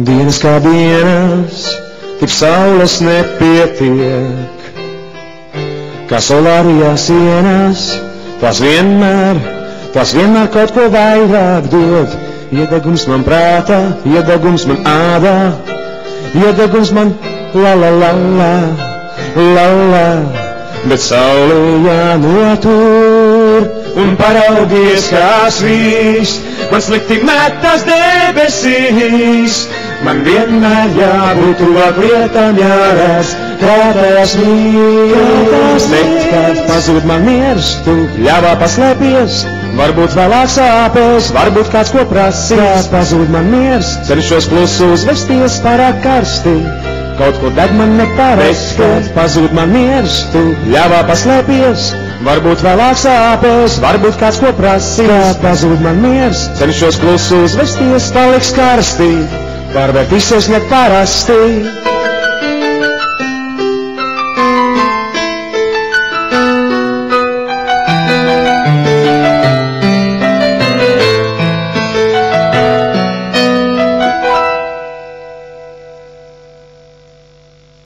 Dienas kā dienas, tik saules nepietiek, kā solārijā sienas, tās vienmēr kaut ko vairāk dod. Iedegums man prātā, iedegums man ādā, iedegums man la la la la, la la, bet saule jānotur un paraugies kā svīst, man slikti metas debesīs. Man vienmēr jābūt tuvāk lietām jāredz, kā tās mīl. Nekad pazūd man miers, tu ļāvā paslēpies, varbūt vēlāk sāpēs, varbūt kāds ko prasīs. Pazūd man miers, cenšos klusu uzvesties pārāk karsti, kaut ko deg man neparasti. Nekad pazūd man miers, tu ļāvā paslēpies, varbūt vēlāk sāpēs, varbūt kāds ko prasīs. Pazūd man miers, cenšos klusu uzvesties, paliks karsti, pārvērtīsies neparasti.